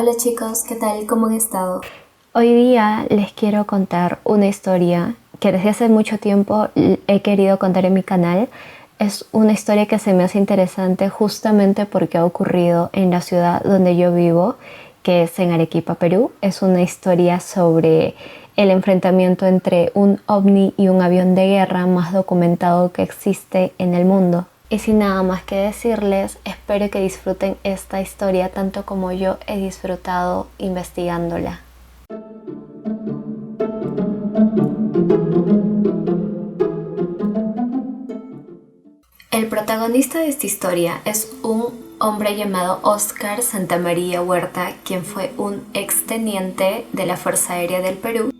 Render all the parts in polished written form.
Hola chicos, ¿qué tal? ¿Cómo han estado? Hoy día les quiero contar una historia que desde hace mucho tiempo he querido contar en mi canal. Es una historia que se me hace interesante justamente porque ha ocurrido en la ciudad donde yo vivo, que es en Arequipa, Perú. Es una historia sobre el enfrentamiento entre un ovni y un avión de guerra más documentado que existe en el mundo. Y sin nada más que decirles, espero que disfruten esta historia tanto como yo he disfrutado investigándola. El protagonista de esta historia es un hombre llamado Óscar Santamaría Huerta, quien fue un exteniente de la Fuerza Aérea del Perú,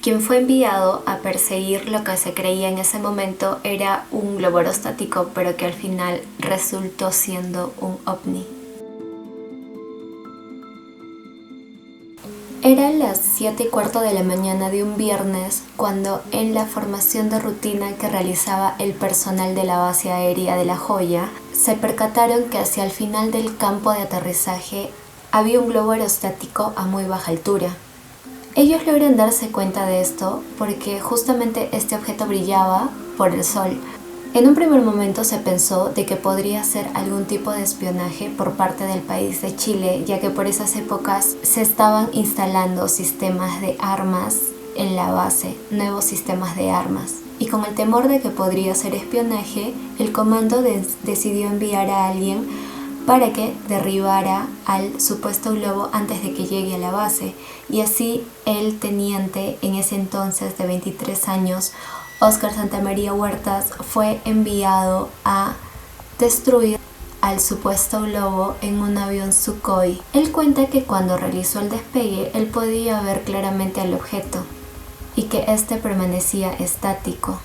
quien fue enviado a perseguir lo que se creía en ese momento era un globo aerostático, pero que al final resultó siendo un ovni. Eran las 7:15 de la mañana de un viernes cuando en la formación de rutina que realizaba el personal de la base aérea de La Joya, se percataron que hacia el final del campo de aterrizaje había un globo aerostático a muy baja altura. Ellos logran darse cuenta de esto porque justamente este objeto brillaba por el sol. En un primer momento se pensó de que podría ser algún tipo de espionaje por parte del país de Chile, ya que por esas épocas se estaban instalando sistemas de armas en la base, nuevos sistemas de armas. Y con el temor de que podría ser espionaje, el comando decidió enviar a alguien para que derribara al supuesto globo antes de que llegue a la base. Y así el teniente, en ese entonces de 23 años, Óscar Santamaría Huertas, fue enviado a destruir al supuesto globo en un avión Sukhoi. Él cuenta que cuando realizó el despegue, él podía ver claramente al objeto y que este permanecía estático.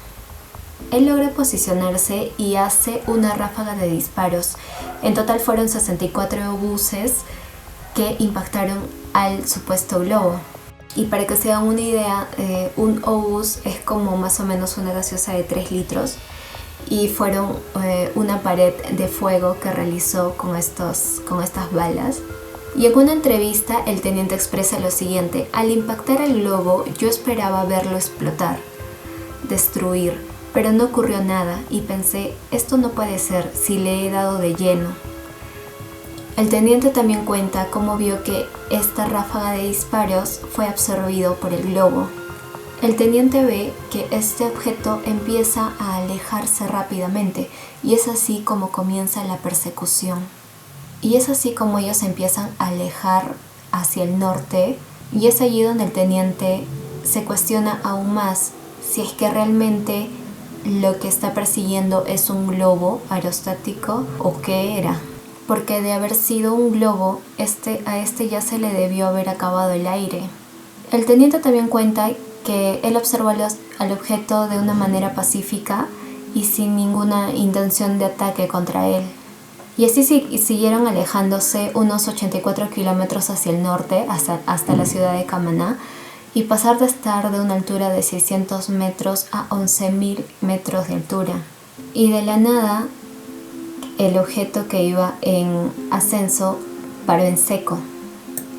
Él logra posicionarse y hace una ráfaga de disparos. En total fueron 64 obuses que impactaron al supuesto globo. Y para que se hagan una idea, un obús es como más o menos una gaseosa de 3 litros y fueron una pared de fuego que realizó con estas balas. Y en una entrevista el teniente expresa lo siguiente: al impactar el globo yo esperaba verlo explotar, destruir, pero no ocurrió nada y pensé, esto no puede ser si le he dado de lleno. El teniente también cuenta cómo vio que esta ráfaga de disparos fue absorbido por el globo. El teniente ve que este objeto empieza a alejarse rápidamente y es así como comienza la persecución. Y es así como ellos empiezan a alejar hacia el norte y es allí donde el teniente se cuestiona aún más si es que realmente lo que está persiguiendo es un globo aerostático o qué era. Porque de haber sido un globo, a este ya se le debió haber acabado el aire. El teniente también cuenta que él observó al objeto de una manera pacífica y sin ninguna intención de ataque contra él. Y así siguieron alejándose unos 84 kilómetros hacia el norte hasta la ciudad de Camaná y pasar de estar de una altura de 600 metros a 11.000 metros de altura. Y de la nada, el objeto que iba en ascenso paró en seco.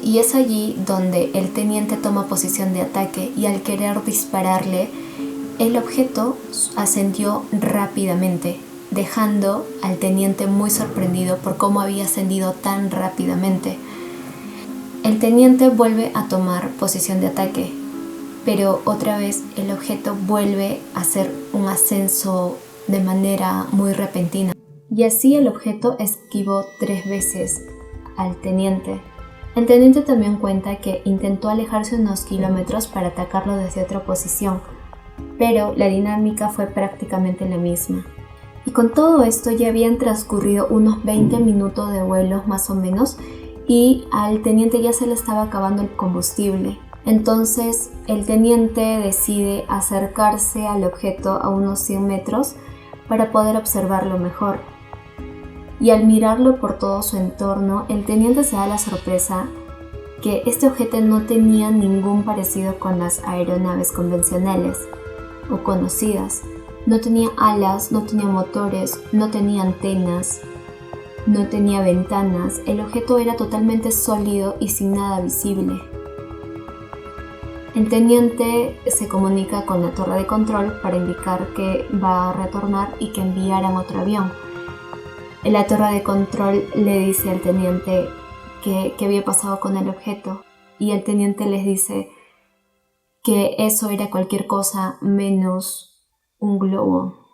Y es allí donde el teniente toma posición de ataque y al querer dispararle, el objeto ascendió rápidamente, dejando al teniente muy sorprendido por cómo había ascendido tan rápidamente. El teniente vuelve a tomar posición de ataque, pero otra vez el objeto vuelve a hacer un ascenso de manera muy repentina. Y así el objeto esquivó 3 veces al teniente. El teniente también cuenta que intentó alejarse unos kilómetros para atacarlo desde otra posición, pero la dinámica fue prácticamente la misma. Y con todo esto ya habían transcurrido unos 20 minutos de vuelo más o menos y al teniente ya se le estaba acabando el combustible. Entonces el teniente decide acercarse al objeto a unos 100 metros para poder observarlo mejor. Y al mirarlo por todo su entorno, el teniente se da la sorpresa que este objeto no tenía ningún parecido con las aeronaves convencionales o conocidas. No tenía alas, no tenía motores, no tenía antenas. no tenía ventanas, el objeto era totalmente sólido y sin nada visible. El teniente se comunica con la torre de control para indicar que va a retornar y que enviaran otro avión. La torre de control le dice al teniente qué había pasado con el objeto y el teniente les dice que eso era cualquier cosa menos un globo.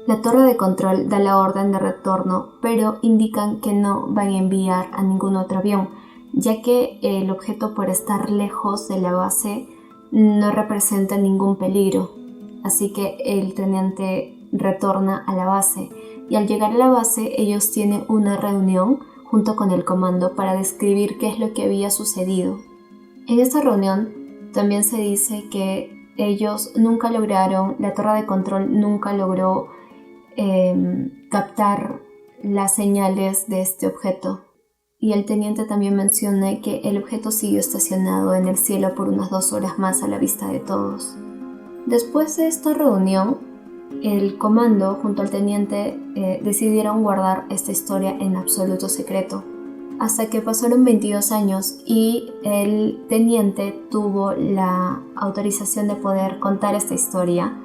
La torre de control da la orden de retorno, pero indican que no van a enviar a ningún otro avión, ya que el objeto, por estar lejos de la base, no representa ningún peligro. Así que el teniente retorna a la base y al llegar a la base ellos tienen una reunión junto con el comando para describir qué es lo que había sucedido. En esta reunión también se dice que ellos nunca lograron, la torre de control nunca logró captar las señales de este objeto. Y el teniente también menciona que el objeto siguió estacionado en el cielo por unas 2 horas más a la vista de todos. Después de esta reunión, el comando junto al teniente decidieron guardar esta historia en absoluto secreto, hasta que pasaron 22 años y el teniente tuvo la autorización de poder contar esta historia.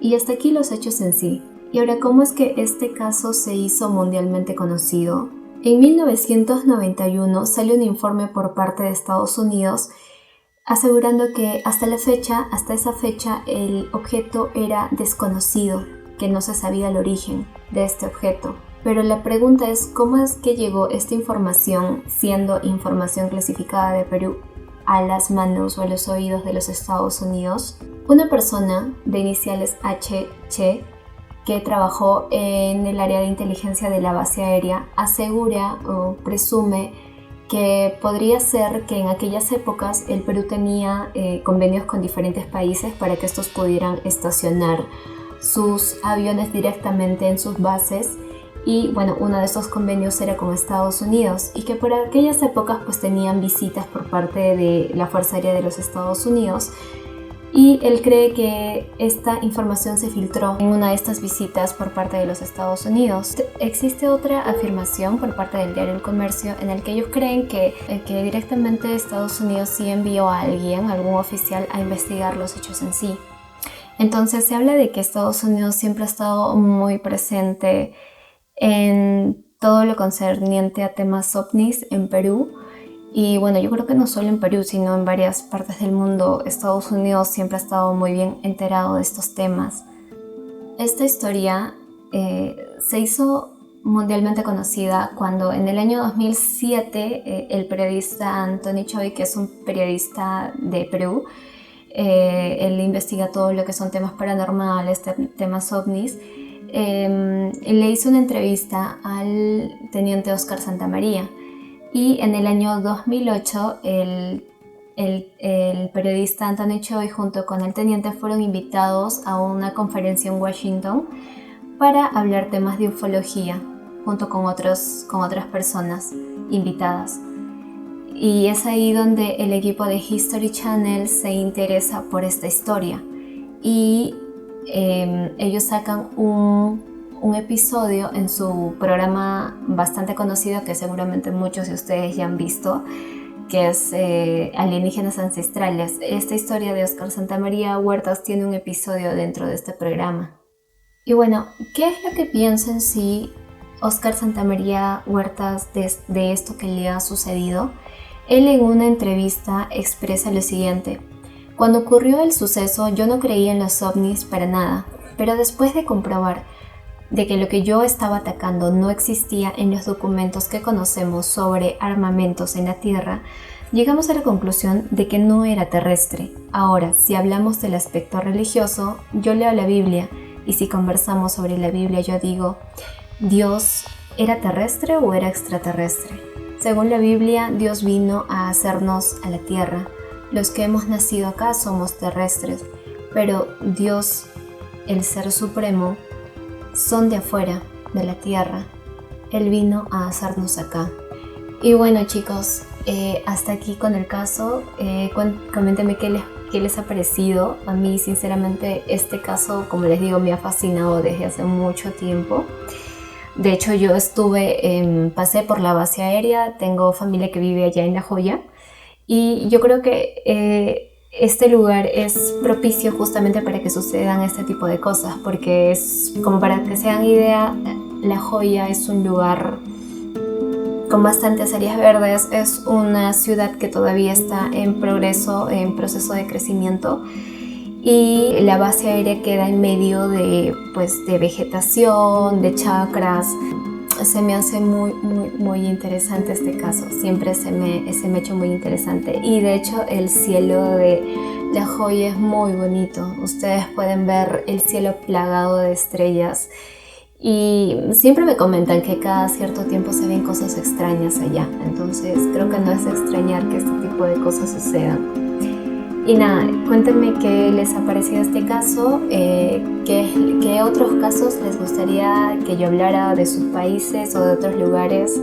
Y hasta aquí los hechos en sí. Y ahora, ¿cómo es que este caso se hizo mundialmente conocido? En 1991 salió un informe por parte de Estados Unidos asegurando que hasta esa fecha, el objeto era desconocido, que no se sabía el origen de este objeto. Pero la pregunta es, ¿cómo es que llegó esta información, siendo información clasificada de Perú, a las manos o a los oídos de los Estados Unidos? Una persona de iniciales HC, que trabajó en el área de inteligencia de la base aérea, asegura o presume que podría ser que en aquellas épocas el Perú tenía convenios con diferentes países para que estos pudieran estacionar sus aviones directamente en sus bases. Y bueno, uno de estos convenios era con Estados Unidos y que por aquellas épocas pues tenían visitas por parte de la Fuerza Aérea de los Estados Unidos. Y él cree que esta información se filtró en una de estas visitas por parte de los Estados Unidos. Existe otra afirmación por parte del diario El Comercio en el que ellos creen que directamente Estados Unidos sí envió a alguien, algún oficial, a investigar los hechos en sí. Entonces se habla de que Estados Unidos siempre ha estado muy presente en todo lo concerniente a temas ovnis en Perú. Y bueno, yo creo que no solo en Perú, sino en varias partes del mundo, Estados Unidos siempre ha estado muy bien enterado de estos temas. Esta historia se hizo mundialmente conocida cuando en el año 2007 el periodista Anthony Choi, que es un periodista de Perú, él investiga todo lo que son temas paranormales, temas ovnis, le hizo una entrevista al teniente Oscar Santamaría. Y en el año 2008 el periodista Anthony Choi junto con el teniente fueron invitados a una conferencia en Washington para hablar temas de ufología junto con otras personas invitadas. Y es ahí donde el equipo de History Channel se interesa por esta historia y ellos sacan un episodio en su programa bastante conocido que seguramente muchos de ustedes ya han visto, que es Alienígenas Ancestrales. Esta historia de Oscar Santamaría Huertas tiene un episodio dentro de este programa. Y bueno, ¿qué es lo que piensa en sí Oscar Santamaría Huertas de esto que le ha sucedido? Él en una entrevista expresa lo siguiente: cuando ocurrió el suceso yo no creía en los ovnis para nada, pero después de comprobar de que lo que yo estaba atacando no existía en los documentos que conocemos sobre armamentos en la Tierra, llegamos a la conclusión de que no era terrestre. Ahora, si hablamos del aspecto religioso, yo leo la Biblia y si conversamos sobre la Biblia yo digo, ¿Dios era terrestre o era extraterrestre? Según la Biblia, Dios vino a hacernos a la Tierra. Los que hemos nacido acá somos terrestres, pero Dios, el Ser Supremo, son de afuera, de la Tierra. Él vino a hacernos acá. Y bueno, chicos, hasta aquí con el caso. Coméntenme qué les ha parecido. A mí, sinceramente, este caso, como les digo, me ha fascinado desde hace mucho tiempo. De hecho, yo pasé por la base aérea, tengo familia que vive allá en La Joya y yo creo que este lugar es propicio justamente para que sucedan este tipo de cosas, porque es, como para que se hagan idea, La Joya es un lugar con bastantes áreas verdes, es una ciudad que todavía está en progreso, en proceso de crecimiento, y la base aérea queda en medio de, pues, de vegetación, de chacras. Se me hace muy interesante este caso, siempre se me ha hecho muy interesante, y de hecho el cielo de La Joya es muy bonito. Ustedes pueden ver el cielo plagado de estrellas y siempre me comentan que cada cierto tiempo se ven cosas extrañas allá, entonces creo que no es de extrañar que este tipo de cosas sucedan. Y nada, cuéntenme qué les ha parecido este caso, qué otros casos les gustaría que yo hablara de sus países o de otros lugares.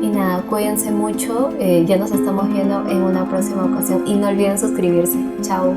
Y nada, cuídense mucho, ya nos estamos viendo en una próxima ocasión y no olviden suscribirse. Chao.